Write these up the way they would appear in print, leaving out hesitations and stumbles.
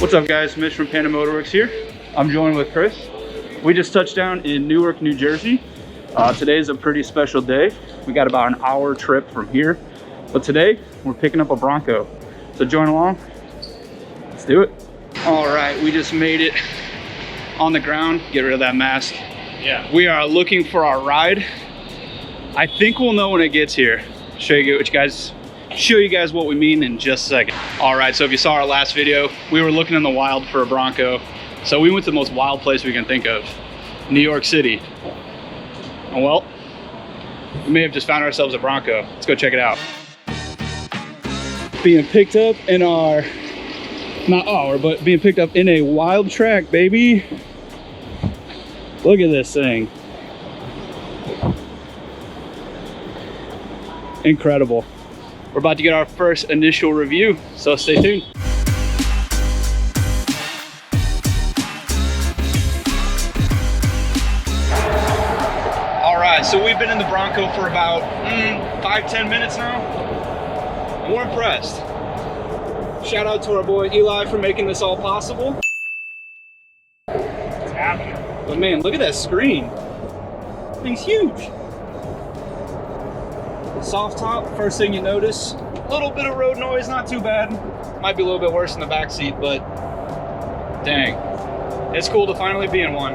What's up guys, Mitch from Panda Motroworks here. I'm joined with Chris. We just touched down in Newark, New Jersey. Today is a pretty special day. We got about an hour trip from here. But today, we're picking up a Bronco. So join along, let's do it. All right, we just made it on the ground. Get rid of that mask. Yeah. We are looking for our ride. I think we'll know when it gets here. Show you guys what we mean in just a second. All right, so if you saw our last video, we were looking in the wild for a Bronco. So we went to the most wild place we can think of, New York City. And well, we may have just found ourselves a Bronco. Let's go check it out. Being picked up in being picked up in a wild track, baby. Look at this thing. Incredible. We're about to get our first initial review, so stay tuned. All right, so we've been in the Bronco for about 5-10 minutes now. And we're impressed. Shout out to our boy Eli for making this all possible. It's happening. But man, look at that screen. That thing's huge. Soft top, first thing you notice. A little bit of road noise, not too bad. Might be a little bit worse in the back seat, but dang. It's cool to finally be in one.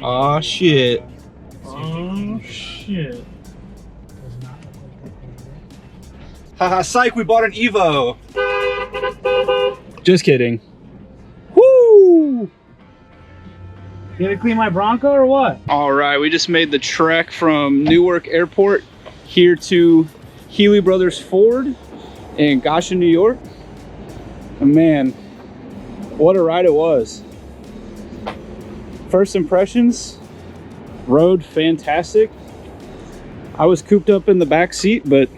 Aw, shit. Oh shit. Haha, psych, we bought an Evo. Just kidding. Woo! You gonna clean my Bronco or what? All right, we just made the trek from Newark Airport here to Healy Brothers Ford in Goshen, New York. And man, what a ride it was. First impressions, rode fantastic. I was cooped up in the back seat, but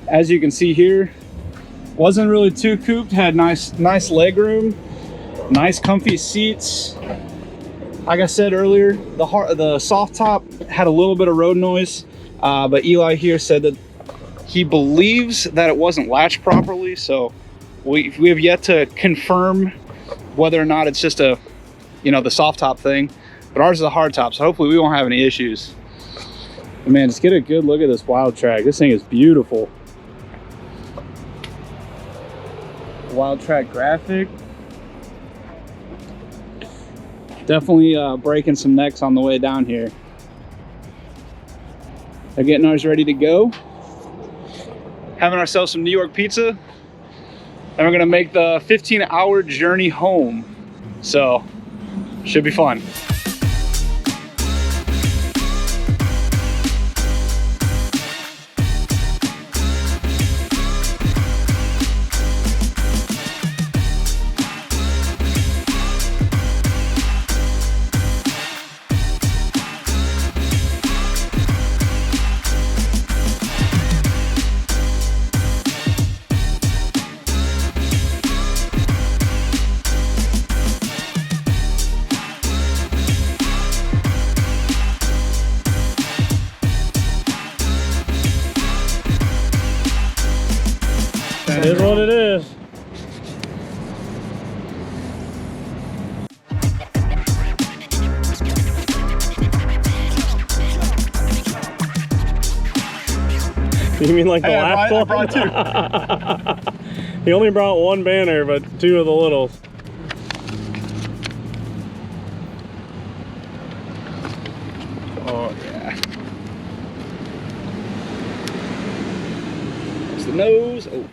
as you can see here, wasn't really too cooped, had nice leg room, nice comfy seats. Like I said earlier, the soft top had a little bit of road noise, but Eli here said that he believes that it wasn't latched properly, so we have yet to confirm whether or not it's just the soft top thing, but ours is a hard top, so hopefully we won't have any issues. But man, just get a good look at this wild track. This thing is beautiful. Wild track graphic. Definitely breaking some necks on the way down here. They're getting ours ready to go. Having ourselves some New York pizza. And we're gonna make the 15-hour journey home. So, should be fun. That is what it is. You mean like the last one? I brought two. He only brought one banner, but two of the littles. Oh yeah. There's the nose. Oh.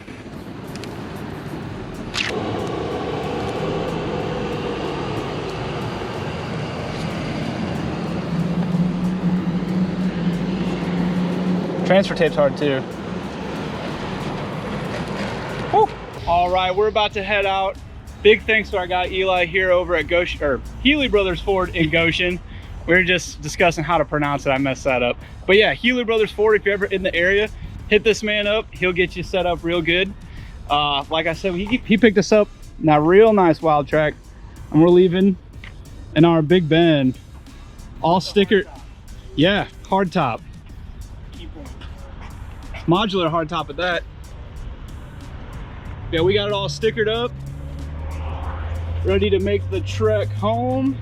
Transfer tape's hard too. Woo. All right, we're about to head out. Big thanks to our guy Eli here over at Goshen, or Healy Brothers Ford in Goshen. We were just discussing how to pronounce it. I messed that up. But yeah, Healy Brothers Ford, if you're ever in the area, hit this man up. He'll get you set up real good. Like I said, he picked us up in a real nice wild track, and we're leaving in our Big Ben. All sticker. Yeah, hard top. Modular hard top at that. Yeah, we got it all stickered up, ready to make the trek home.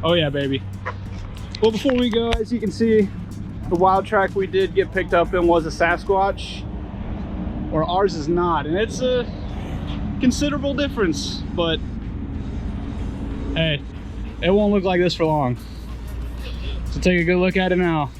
Oh yeah, baby. Well, before we go, as you can see, the wild track we did get picked up in was a Sasquatch, or ours is not, and it's a considerable difference, but hey, it won't look like this for long. So take a good look at it now.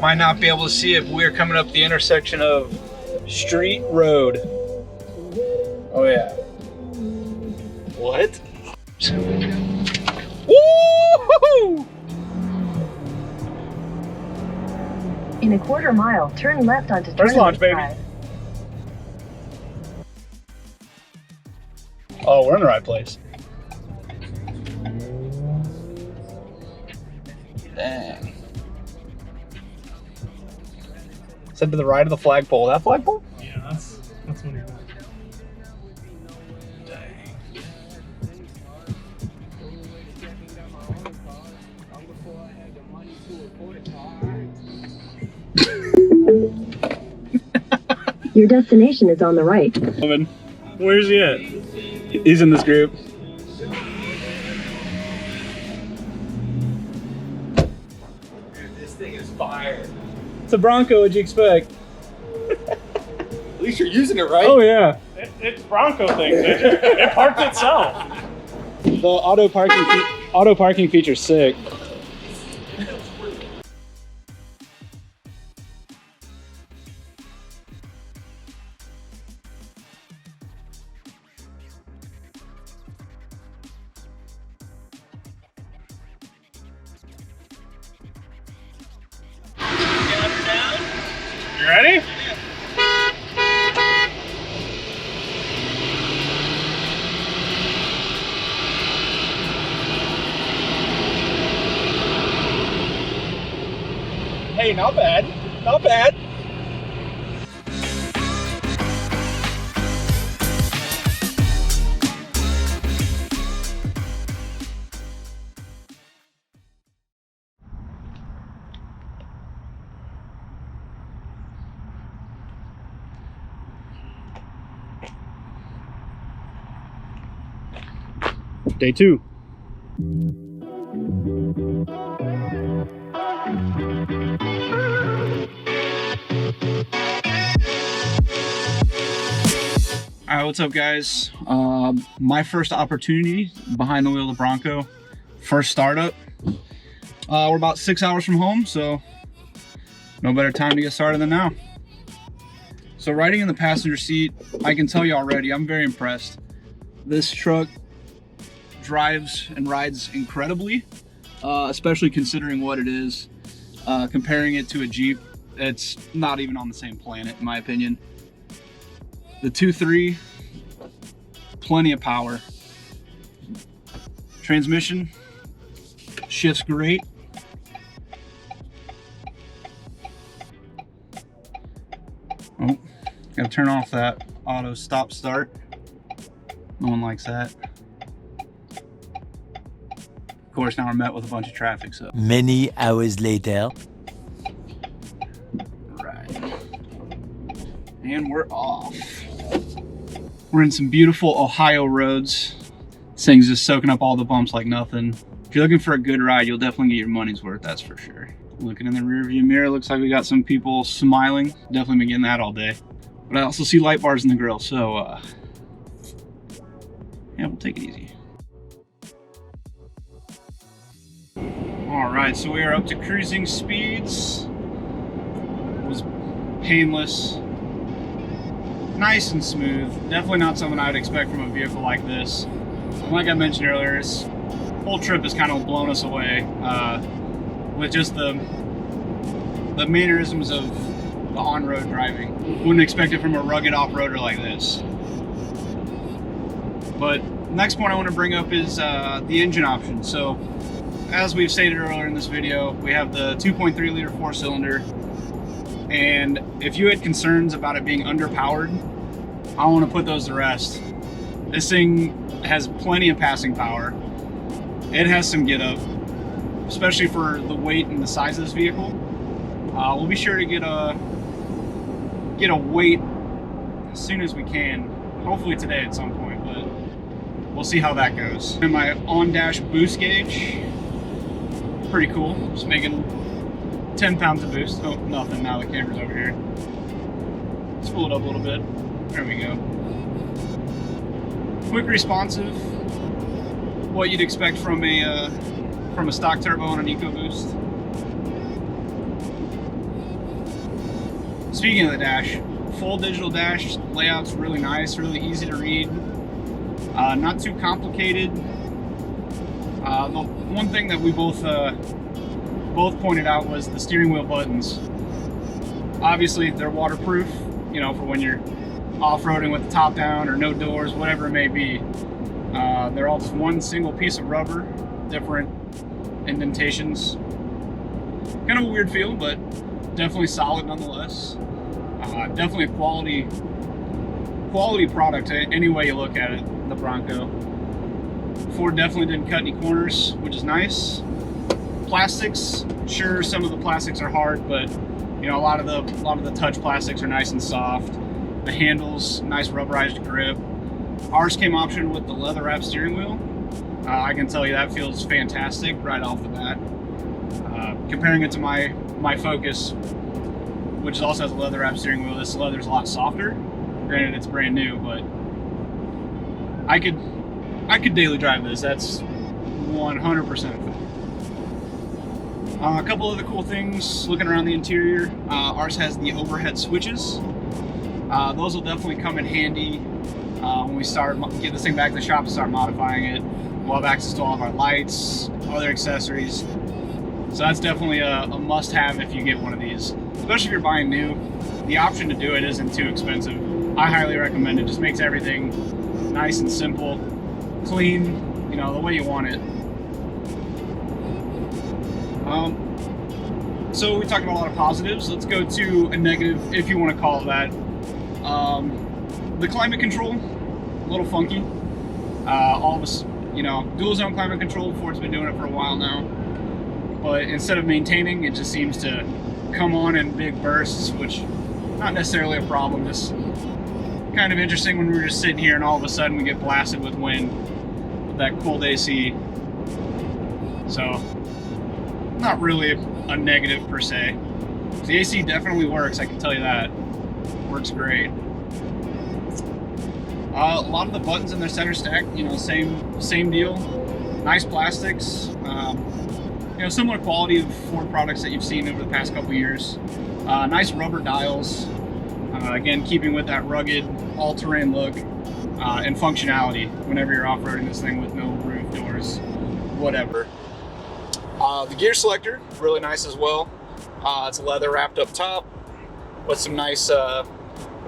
Might not be able to see it, but we're coming up the intersection of Street Road. Oh yeah. What? Woo-hoo-hoo! In a quarter mile, turn left onto First launch, baby. Drive. Oh, we're in the right place. Dang. Said to the right of the flagpole. That flagpole? Yeah, that's what he wants. Dang. Your destination is on the right. Where's he at? He's in this group. This thing is fire. It's a Bronco, what'd you expect? At least you're using it right. Oh yeah. It's Bronco thing. It parked itself. The auto parking feature's sick. You ready? Hey, not bad. Not bad. Day 2. Alright, what's up guys? My first opportunity behind the wheel of the Bronco. First startup. We're about 6 hours from home, so no better time to get started than now. So riding in the passenger seat, I can tell you already, I'm very impressed. This truck drives and rides incredibly, especially considering what it is. Comparing it to a Jeep, it's not even on the same planet in my opinion. The 2.3, plenty of power. Transmission shifts great. Oh, gotta turn off that auto stop start. No one likes that. Of course, now we're met with a bunch of traffic, so. Many hours later. Right. And we're off. We're in some beautiful Ohio roads. This thing's just soaking up all the bumps like nothing. If you're looking for a good ride, you'll definitely get your money's worth, that's for sure. Looking in the rearview mirror, looks like we got some people smiling. Definitely been getting that all day. But I also see light bars in the grill, so yeah, we'll take it easy. All right, so we are up to cruising speeds. It was painless, nice and smooth. Definitely not something I would expect from a vehicle like this. And like I mentioned earlier, this whole trip has kind of blown us away with just the mannerisms of the on-road driving. Wouldn't expect it from a rugged off-roader like this. But next point I want to bring up is the engine option. So as we've stated earlier in this video, we have the 2.3 liter 4-cylinder. And if you had concerns about it being underpowered, I want to put those to rest. This thing has plenty of passing power. It has some get up, especially for the weight and the size of this vehicle. We'll be sure to get a weight as soon as we can. Hopefully today at some point, but we'll see how that goes. And my on-dash boost gauge, pretty cool. Just making 10 pounds of boost. Oh, nothing. Now the camera's over here. Let's pull it up a little bit. There we go. Quick responsive. What you'd expect from a stock turbo on an EcoBoost. Speaking of the dash, full digital dash layout's really nice, really easy to read, not too complicated. The one thing that we both pointed out was the steering wheel buttons. Obviously, they're waterproof, you know, for when you're off-roading with the top down or no doors, whatever it may be. They're all just one single piece of rubber, different indentations. Kind of a weird feel, but definitely solid nonetheless. Definitely a quality product any way you look at it, the Bronco. Ford definitely didn't cut any corners, which is nice. Plastics, sure, some of the plastics are hard, but you know, a lot of the touch plastics are nice and soft. The handles, nice rubberized grip. Ours came option with the leather wrap steering wheel. I can tell you that feels fantastic right off the bat. Comparing it to my Focus, which also has a leather wrap steering wheel, this leather's a lot softer. Granted, it's brand new, but I could daily drive this. That's 100%. A couple other cool things looking around the interior. Ours has the overhead switches. Those will definitely come in handy when we get this thing back to the shop and start modifying it. We'll have access to all of our lights, other accessories. So that's definitely a must-have if you get one of these. Especially if you're buying new. The option to do it isn't too expensive. I highly recommend it. Just makes everything nice and simple, clean, you know, the way you want it. So we talked about a lot of positives. Let's go to a negative, if you want to call it that. The climate control, a little funky. All of us, you know, dual zone climate control. Ford's been doing it for a while now. But instead of maintaining, it just seems to come on in big bursts, which not necessarily a problem. Just kind of interesting when we're just sitting here and all of a sudden we get blasted with wind with that cold AC. So not really a negative per se. The AC definitely works, I can tell you that. Works great. A lot of the buttons in their center stack, you know, same deal. Nice plastics. You know, similar quality of Ford products that you've seen over the past couple years. Nice rubber dials. Again, keeping with that rugged, all-terrain look and functionality whenever you're off-roading this thing with no roof, doors, whatever. The gear selector, really nice as well. It's leather wrapped up top with some nice, what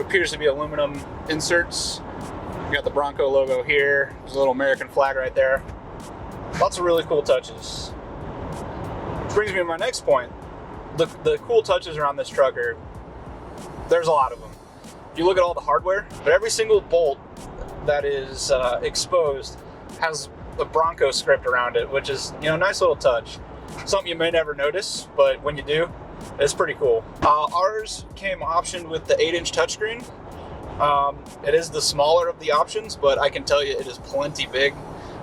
appears to be aluminum inserts. You got the Bronco logo here. There's a little American flag right there. Lots of really cool touches. Which brings me to my next point. The cool touches around this truck are, there's a lot of them. If you look at all the hardware, but every single bolt that is exposed has a Bronco script around it, which is, you know, a nice little touch. Something you may never notice, but when you do, it's pretty cool. Ours came optioned with the 8-inch touchscreen. It is the smaller of the options, but I can tell you it is plenty big.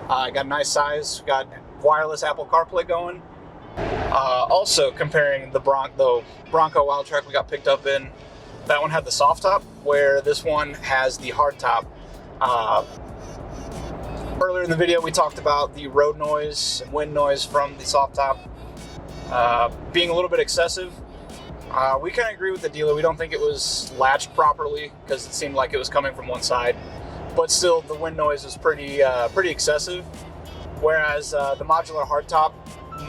Got a nice size, got wireless Apple CarPlay going. Also comparing the Bronco Wild Track we got picked up in, that one had the soft top, where this one has the hard top. Earlier in the video we talked about the road noise and wind noise from the soft top being a little bit excessive. We kind of agree with the dealer. We don't think it was latched properly because it seemed like it was coming from one side, but still the wind noise was pretty excessive, whereas the modular hardtop,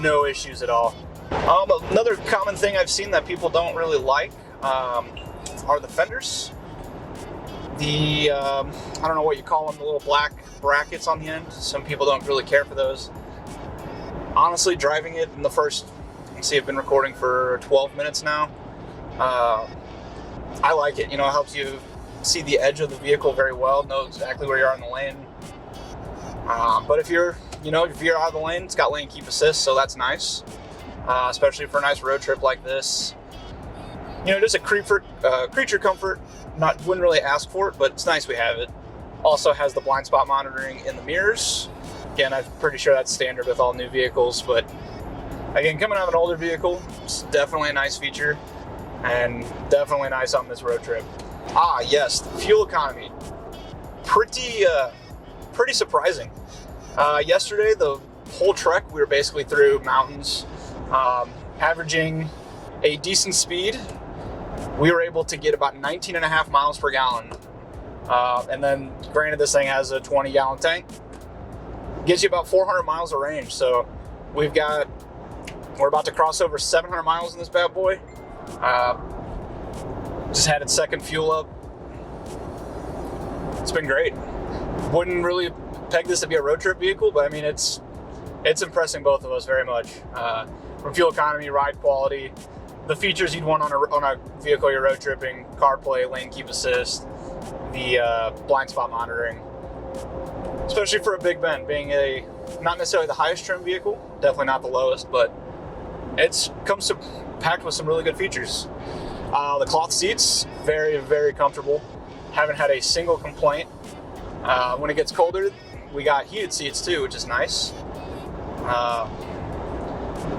no issues at all. Another common thing I've seen that people don't really like are the fenders. The I don't know what you call them, the little black brackets on the end. Some people don't really care for those. Honestly, driving it in the first, you can see I've been recording for 12 minutes now. I like it. You know, it helps you see the edge of the vehicle very well, know exactly where you are in the lane. But if you're out of the lane, it's got lane keep assist, so that's nice, especially for a nice road trip like this. You know, just a creature comfort. Wouldn't really ask for it, but it's nice we have it. Also has the blind spot monitoring in the mirrors. Again, I'm pretty sure that's standard with all new vehicles, but again, coming out of an older vehicle, it's definitely a nice feature and definitely nice on this road trip. Yes, the fuel economy. Pretty surprising. Yesterday, the whole trek, we were basically through mountains, averaging a decent speed. We were able to get about 19.5 miles per gallon. And then, granted, this thing has a 20-gallon tank. Gives you about 400 miles of range. So we're about to cross over 700 miles in this bad boy. Just had its second fuel up. It's been great. Wouldn't really peg this to be a road trip vehicle, but I mean, it's impressing both of us very much. From fuel economy, ride quality, the features you'd want on a vehicle you're road tripping, CarPlay, lane keep assist, the blind spot monitoring. Especially for a Big Bend, being not necessarily the highest trim vehicle, definitely not the lowest, but it comes packed with some really good features. The cloth seats, very, very comfortable. Haven't had a single complaint. When it gets colder, we got heated seats too, which is nice.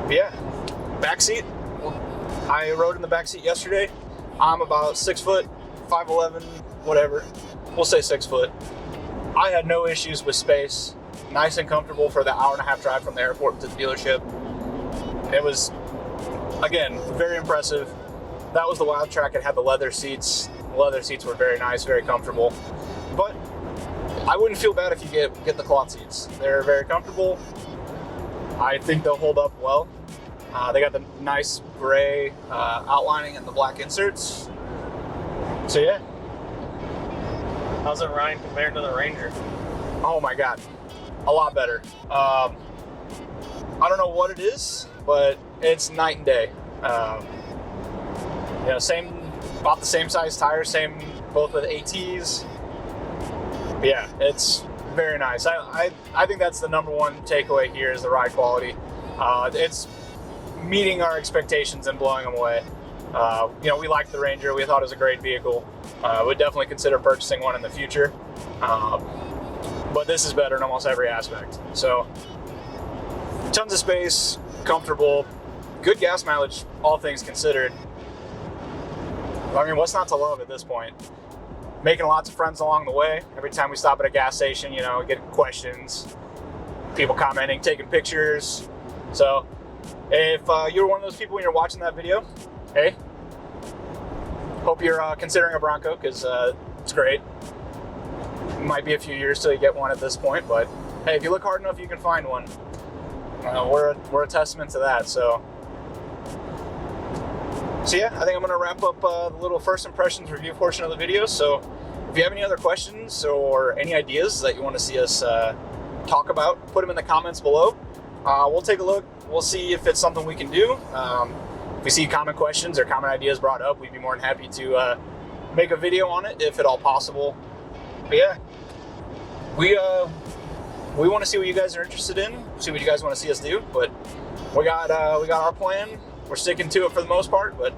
Yeah, back seat. I rode in the back seat yesterday. I'm about 6 foot, 5'11", whatever. We'll say 6 foot. I had no issues with space. Nice and comfortable for the hour-and-a-half drive from the airport to the dealership. It was, again, very impressive. That was the Wild Track. It had the leather seats. The leather seats were very nice, very comfortable. But I wouldn't feel bad if you get the cloth seats. They're very comfortable. I think they'll hold up well. They got the nice gray outlining and the black inserts. So yeah. How's it ride compared to the Ranger? Oh my God, a lot better. I don't know what it is, but it's night and day. About the same size tires, both with ATs. But yeah, it's very nice. I think that's the number one takeaway here is the ride quality. It's meeting our expectations and blowing them away. We liked the Ranger. We thought it was a great vehicle. Would definitely consider purchasing one in the future. But this is better in almost every aspect. So, tons of space, comfortable, good gas mileage, all things considered. I mean, what's not to love at this point? Making lots of friends along the way. Every time we stop at a gas station, get questions, people commenting, taking pictures. So, if you're one of those people when you're watching that video, hey, hope you're considering a Bronco, because it's great. It might be a few years till you get one at this point, but hey, if you look hard enough, you can find one. We're a testament to that. So yeah, I think I'm going to wrap up the little first impressions review portion of the video. So if you have any other questions or any ideas that you want to see us talk about, put them in the comments below. We'll take a look. We'll see if it's something we can do. If we see common questions or common ideas brought up, we'd be more than happy to make a video on it if at all possible. But yeah, we want to see what you guys are interested in, see what you guys want to see us do. But we got our plan. We're sticking to it for the most part, but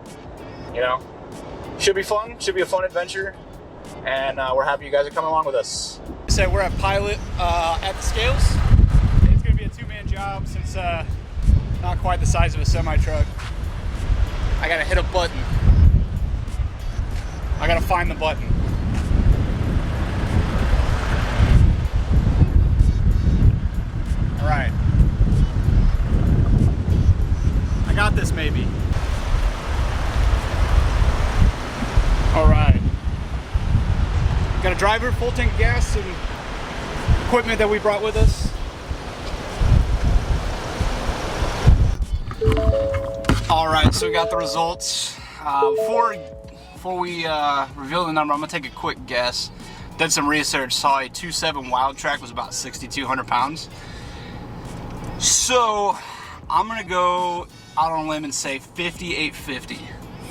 should be fun. Should be a fun adventure, and we're happy you guys are coming along with us. So we're at Pilot at the scales. It's gonna be a two-man job since not quite the size of a semi-truck. I gotta hit a button. I gotta find the button. All right. I got this, maybe. All right. Got a driver, full tank of gas, and equipment that we brought with us. All right, so we got the results. Before we reveal the number, I'm gonna take a quick guess. Did some research, saw a 2.7 Wild Track was about 6,200 pounds. So I'm gonna go out on a limb and say 5,850.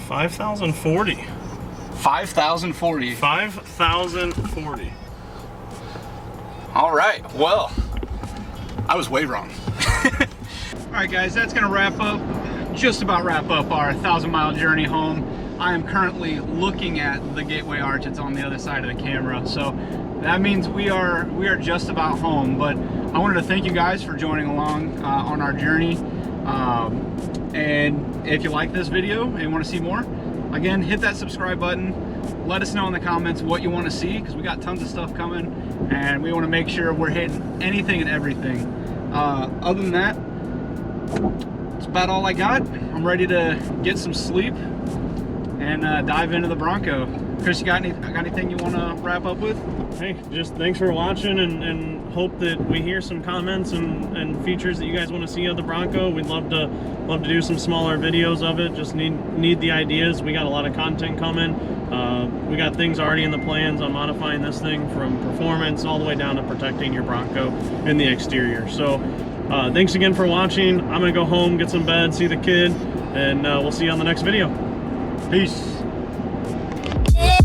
5,040. 5,040. 5,040. All right, well, I was way wrong. All right, guys, that's gonna just about wrap up our 1,000-mile journey home. I am currently looking at the gateway arch. It's on the other side of the camera, so that means we are just about home. But I wanted to thank you guys for joining along on our journey. And if you like this video and you want to see more, again, hit that subscribe button. Let us know in the comments what you want to see, because we got tons of stuff coming and we want to make sure we're hitting anything and everything. Other than that, that's about all I got. I'm ready to get some sleep and dive into the Bronco. Chris, you got anything you want to wrap up with? Hey, just thanks for watching, and hope that we hear some comments and features that you guys want to see of the Bronco. We'd love to do some smaller videos of it. Just need the ideas. We got a lot of content coming. We got things already in the plans on modifying this thing from performance all the way down to protecting your Bronco in the exterior. So thanks again for watching. I'm gonna go home, get some bed, see the kid, and we'll see you on the next video. Peace. Yeah.